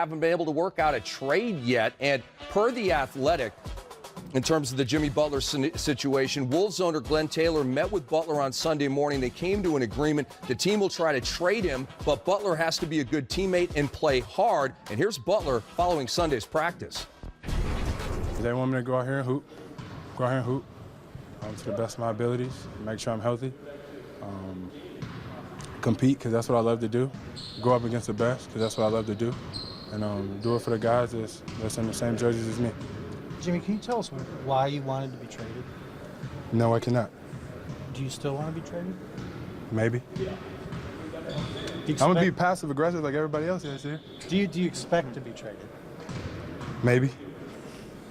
haven't been able to work out a trade yet. And per The Athletic, in terms of the Jimmy Butler situation, Wolves owner Glenn Taylor met with Butler on Sunday morning. They came to an agreement. The team will try to trade him, but Butler has to be a good teammate and play hard. And here's Butler following Sunday's practice. They want me to go out here and hoop, to the best of my abilities, make sure I'm healthy, compete, because that's what I love to do, go up against the best, because that's what I love to do, and do it for the guys that's in the same jerseys as me. Jimmy, can you tell us why you wanted to be traded? No, I cannot. Do you still want to be traded? Maybe. I'm going to be passive-aggressive like everybody else is here. Do you expect to be traded? Maybe.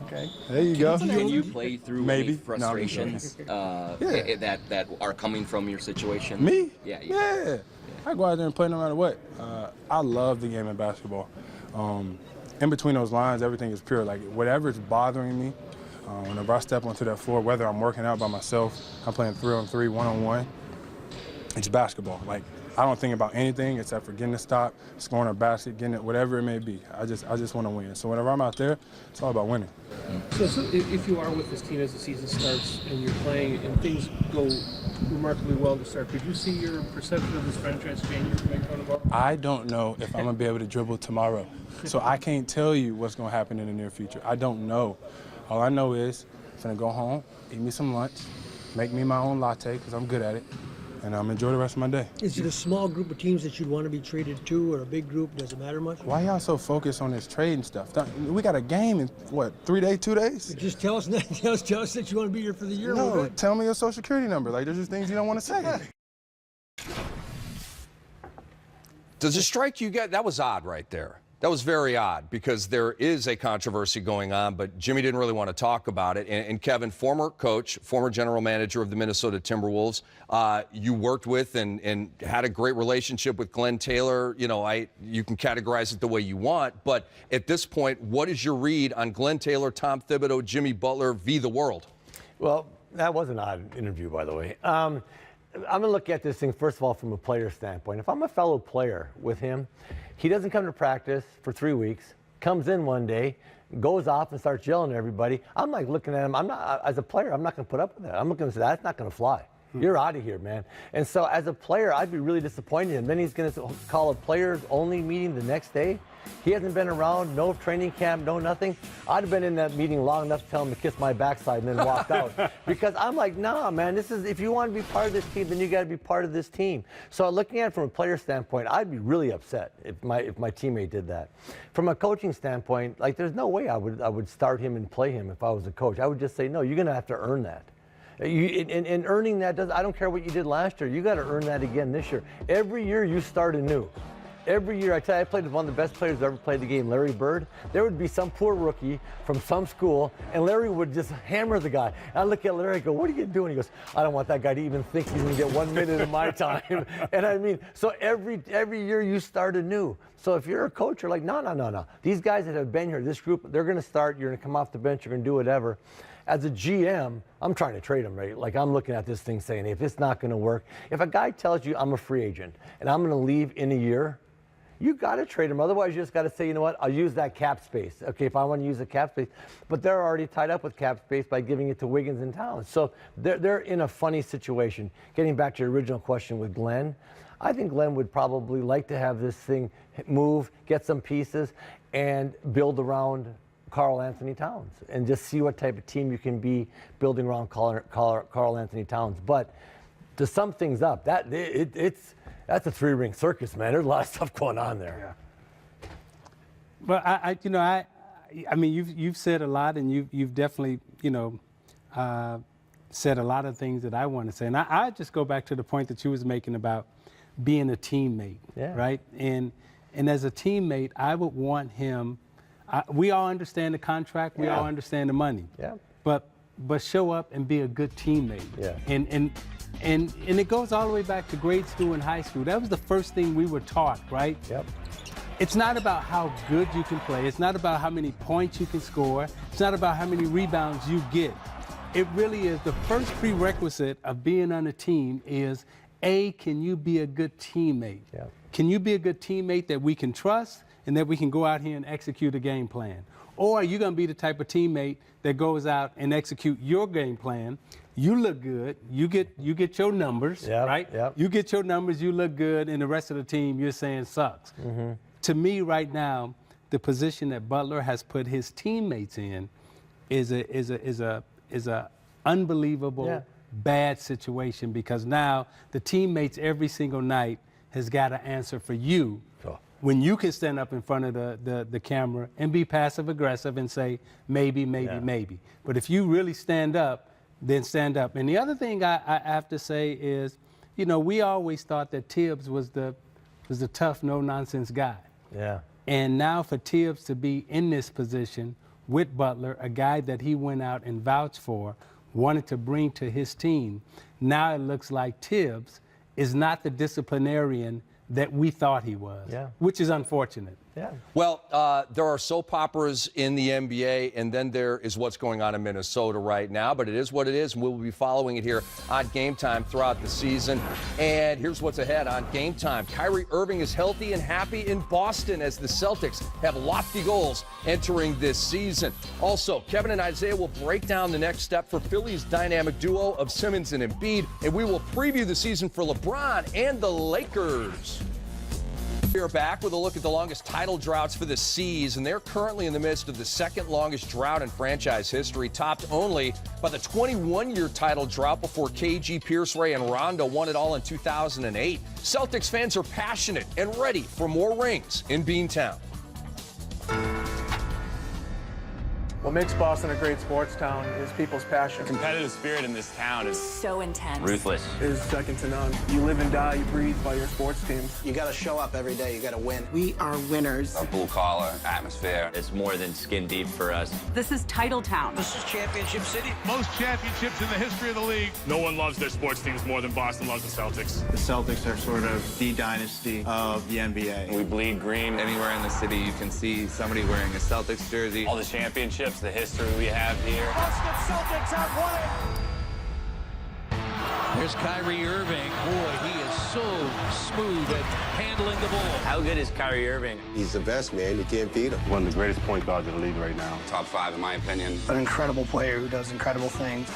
Okay. There you go. Can you play through Maybe. any frustrations that are coming from your situation? Me? Yeah. I go out there and play no matter what. I love the game of basketball. In between those lines, everything is pure. Like, whatever's bothering me, whenever I step onto that floor, whether I'm working out by myself, I'm playing 3-on-3, 1-on-1, it's basketball. Like, I don't think about anything except for getting a stop, scoring a basket, getting it, whatever it may be. I just want to win. So whenever I'm out there, it's all about winning. So if you are with this team as the season starts and you're playing and things go remarkably well to start, could you see your perception of this franchise change from Macon above? I don't know if I'm going to be able to dribble tomorrow. So I can't tell you what's going to happen in the near future. I don't know. All I know is I'm going to go home, eat me some lunch, make me my own latte because I'm good at it, and enjoy the rest of my day. Is it a small group of teams that you'd want to be traded to, or a big group? Does it matter much? Why y'all so focused on this trading stuff? We got a game in, what, 3 days, 2 days? Just tell us that you want to be here for the year. No, tell me your social security number. Like, there's just things you don't want to say. Does it strike you guys? That was odd right there. That was very odd because there is a controversy going on, but Jimmy didn't really want to talk about it. And Kevin, former coach, former general manager of the Minnesota Timberwolves, you worked with and had a great relationship with Glenn Taylor. You know, you can categorize it the way you want, but at this point, what is your read on Glenn Taylor, Tom Thibodeau, Jimmy Butler v. the world? Well, that was an odd interview, by the way. I'm going to look at this thing, first of all, from a player standpoint. If I'm a fellow player with him, he doesn't come to practice for 3 weeks, comes in one day, goes off and starts yelling at everybody. I'm like looking at him. I'm not, as a player, I'm not going to put up with that. I'm looking to say, that's not going to fly. You're out of here, man. And so as a player, I'd be really disappointed. And then he's going to call a players-only meeting the next day. He hasn't been around, no training camp, no nothing. I'd have been in that meeting long enough to tell him to kiss my backside and then walked out. Because I'm like, nah, man, if you want to be part of this team, then you got to be part of this team. So looking at it from a player standpoint, I'd be really upset if my teammate did that. From a coaching standpoint, like, there's no way I would start him and play him if I was a coach. I would just say, no, you're going to have to earn that. And earning that, I don't care what you did last year. You got to earn that again this year. Every year you start anew. Every year, I tell you, I played with one of the best players who ever played the game, Larry Bird. There would be some poor rookie from some school, and Larry would just hammer the guy. And I look at Larry, I go, what are you doing? He goes, I don't want that guy to even think he's going to get 1 minute of my time. And I mean, so every year you start anew. So if you're a coach, you're like, no. These guys that have been here, this group, they're going to start. You're going to come off the bench. You're going to do whatever. As a GM, I'm trying to trade him, right? Like, I'm looking at this thing saying, if it's not going to work, if a guy tells you I'm a free agent and I'm going to leave in a year, you got to trade him. Otherwise, you just got to say, you know what, I'll use that cap space. Okay, if I want to use the cap space. But they're already tied up with cap space by giving it to Wiggins and Towns. So they're in a funny situation. Getting back to your original question with Glenn, I think Glenn would probably like to have this thing move, get some pieces, and build around Karl Anthony Towns and just see what type of team you can be building around Karl Anthony Towns. But to sum things up, that's a three-ring circus, man. There's a lot of stuff going on there. Yeah. Well, I mean, you've said a lot, and you've definitely, said a lot of things that I want to say. And I just go back to the point that you was making about being a teammate, right? And as a teammate, I would want him. We all understand the contract. We all understand the money. Yeah. But show up and be a good teammate. Yeah. And it goes all the way back to grade school and high school. That was the first thing we were taught, right? Yep. It's not about how good you can play. It's not about how many points you can score. It's not about how many rebounds you get. It really is the first prerequisite of being on a team is, A, can you be a good teammate? Yeah. Can you be a good teammate that we can trust and that we can go out here and execute a game plan? Or are you going to be the type of teammate that goes out and execute your game plan? You look good, you get your numbers, right? Yep. You get your numbers, you look good, and the rest of the team you're saying sucks. To me right now, the position that Butler has put his teammates in is a unbelievable bad situation, because now the teammates every single night has got to answer for you. When you can stand up in front of the camera and be passive aggressive and say maybe, maybe. But if you really stand up, then stand up. And the other thing I have to say is, you know, we always thought that Tibbs was the tough, no-nonsense guy. Yeah. And now for Tibbs to be in this position with Butler, a guy that he went out and vouched for, wanted to bring to his team, now it looks like Tibbs is not the disciplinarian that we thought he was, which is unfortunate. Yeah. Well, there are soap operas in the NBA, and then there is what's going on in Minnesota right now. But it is what it is, and we'll be following it here on Game Time throughout the season. And here's what's ahead on Game Time. Kyrie Irving is healthy and happy in Boston as the Celtics have lofty goals entering this season. Also, Kevin and Isaiah will break down the next step for Philly's dynamic duo of Simmons and Embiid, and we will preview the season for LeBron and the Lakers. We're back with a look at the longest title droughts for the C's, and they're currently in the midst of the second longest drought in franchise history, topped only by the 21-year title drought before KG, Pierce, Ray, and Rondo won it all in 2008. Celtics fans are passionate and ready for more rings in Beantown. What makes Boston a great sports town is people's passion. Competitive spirit in this town is so intense. ruthless. Is second to none. You live and die, you breathe by your sports teams. You got to show up every day. You got to win. We are winners. A blue-collar atmosphere. It's more than skin deep for us. This is Title Town. This is Championship City. Most championships in the history of the league. No one loves their sports teams more than Boston loves the Celtics. The Celtics are sort of the dynasty of the NBA. We bleed green. Anywhere in the city you can see somebody wearing a Celtics jersey. All the championships, the history we have here. Boston Celtics have won it. There's Kyrie Irving. Boy, he is so smooth at handling the ball. How good is Kyrie Irving? He's the best, man. You can't beat him. One of the greatest point guards in the league right now. Top 5, in my opinion. An incredible player who does incredible things.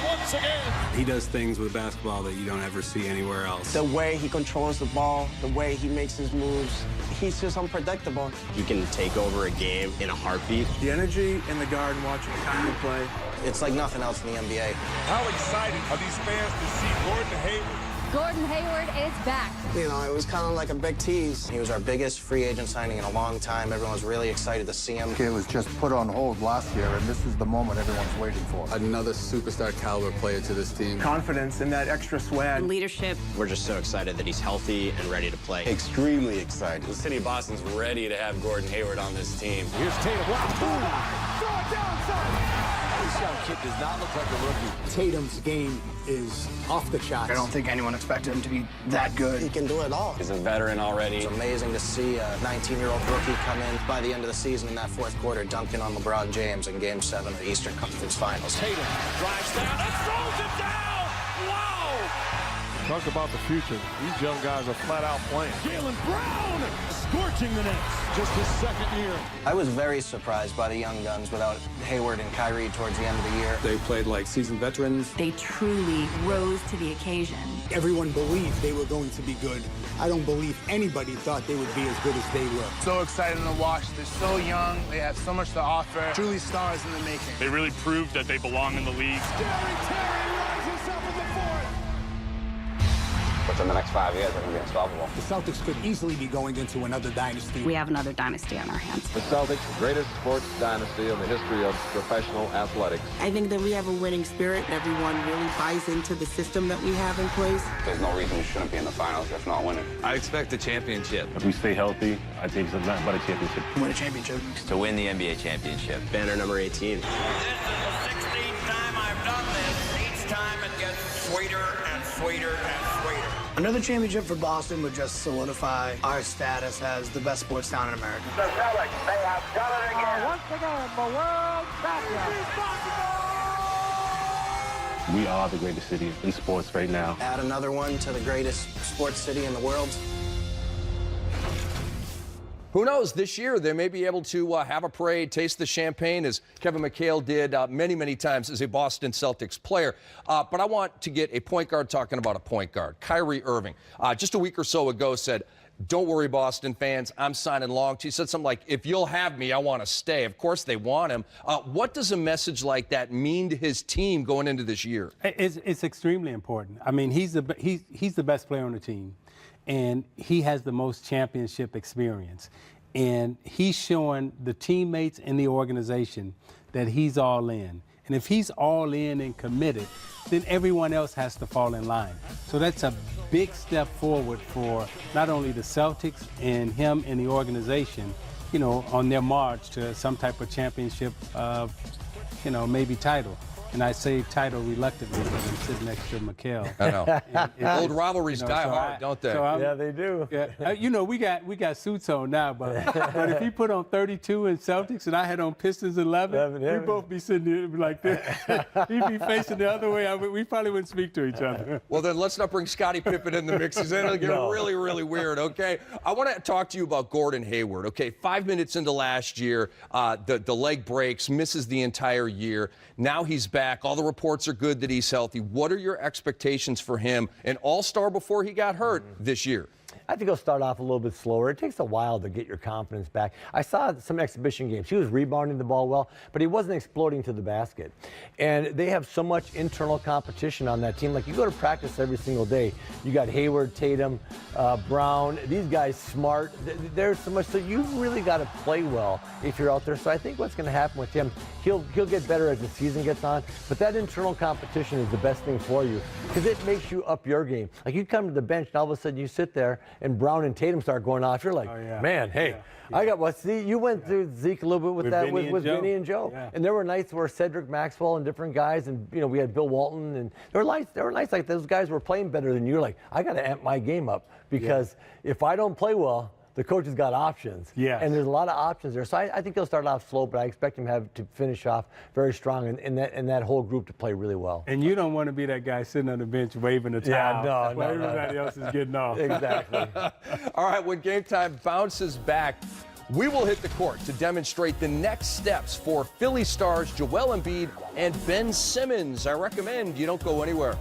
Once again. He does things with basketball that you don't ever see anywhere else. The way he controls the ball, the way he makes his moves, he's just unpredictable. He can take over a game in a heartbeat. The energy in the Garden watching Kyrie play. It's like nothing else in the NBA. How excited are these fans to see Gordon Hayward? Gordon Hayward is back. You know, it was kind of like a big tease. He was our biggest free agent signing in a long time. Everyone was really excited to see him. It was just put on hold last year, and this is the moment everyone's waiting for. Another superstar caliber player to this team. Confidence and that extra swag. Leadership. We're just so excited that he's healthy and ready to play. Extremely excited. The city of Boston's ready to have Gordon Hayward on this team. Here's Tatum. Boom! Throw it down, This young kid does not look like a rookie. Tatum's game is off the charts. I don't think anyone expected him to be that good. He can do it all. He's a veteran already. It's amazing to see a 19-year-old rookie come in by the end of the season in that fourth quarter, dunking on LeBron James in Game 7 of the Eastern Conference Finals. Tatum drives down and throws it down. Wow! Talk about the future. These young guys are flat out playing. Jaylen Brown scorching the Nets. Just his second year. I was very surprised by the young guns without Hayward and Kyrie towards the end of the year. They played like seasoned veterans. They truly rose to the occasion. Everyone believed they were going to be good. I don't believe anybody thought they would be as good as they were. So exciting to watch. They're so young. They have so much to offer. Truly stars in the making. They really proved that they belong in the league. Within the next 5 years, they're going to be unstoppable. The Celtics could easily be going into another dynasty. We have another dynasty on our hands. The Celtics, greatest sports dynasty in the history of professional athletics. I think that we have a winning spirit and everyone really buys into the system that we have in place. There's no reason we shouldn't be in the finals if not winning. I expect a championship. If we stay healthy, I think it's nothing but a championship. Win a championship. To win the NBA championship. Banner number 18. This is the 16th time I've done this. Each time it gets sweeter and sweeter and sweeter. Another championship for Boston would just solidify our status as the best sports town in America. The Celtics, they have done it again. Once again, the world champion. We are the greatest city in sports right now. Add another one to the greatest sports city in the world. Who knows? This year they may be able to have a parade, taste the champagne, as Kevin McHale did many, many times as a Boston Celtics player. But I want to get a point guard talking about a point guard. Kyrie Irving, just a week or so ago, said, "Don't worry, Boston fans, I'm signing long." He said something like, "If you'll have me, I want to stay." Of course they want him. What does a message like that mean to his team going into this year? It's extremely important. I mean, he's the best player on the team, and he has the most championship experience. And he's showing the teammates in the organization that he's all in. And if he's all in and committed, then everyone else has to fall in line. So that's a big step forward for not only the Celtics and him and the organization, you know, on their march to some type of championship, maybe title. And I say title reluctantly because I'm sitting next to McHale. I know. Old rivalries die hard, don't they? Yeah, they do. Yeah, we got suits on now, but if he put on 32 in Celtics and I had on Pistons 11, we'd both be sitting here like this. He'd be facing the other way. We probably wouldn't speak to each other. Well, then let's not bring Scottie Pippen in the mix. It'll get really, really weird, okay? I want to talk to you about Gordon Hayward, okay? 5 minutes into last year, the leg breaks, misses the entire year. Now he's back. All the reports are good that he's healthy. What are your expectations for him, an all-star before he got hurt this year? I think he'll start off a little bit slower. It takes a while to get your confidence back. I saw some exhibition games. He was rebounding the ball well, but he wasn't exploding to the basket. And they have so much internal competition on that team. Like, you go to practice every single day. You got Hayward, Tatum, Brown. These guys smart. There's so much. So you've really got to play well if you're out there. So I think what's going to happen with him, he'll get better as the season gets on. But that internal competition is the best thing for you because it makes you up your game. Like, you come to the bench and all of a sudden you sit there and Brown and Tatum start going off. You're like, man, hey, I got what? See, you went through Zeke a little bit with that with Vinny and Joe. Yeah. And there were nights where Cedric Maxwell and different guys, and we had Bill Walton, and there were nights like those guys were playing better than you. You're like, I got to amp my game up because if I don't play well, the coach has got options. Yeah. And there's a lot of options there. So I think he'll start off slow, but I expect him to finish off very strong and that whole group to play really well. And you don't want to be that guy sitting on the bench waving the towel while everybody else is getting off. Exactly. All right, when Game Time bounces back, we will hit the court to demonstrate the next steps for Philly stars Joel Embiid and Ben Simmons. I recommend you don't go anywhere.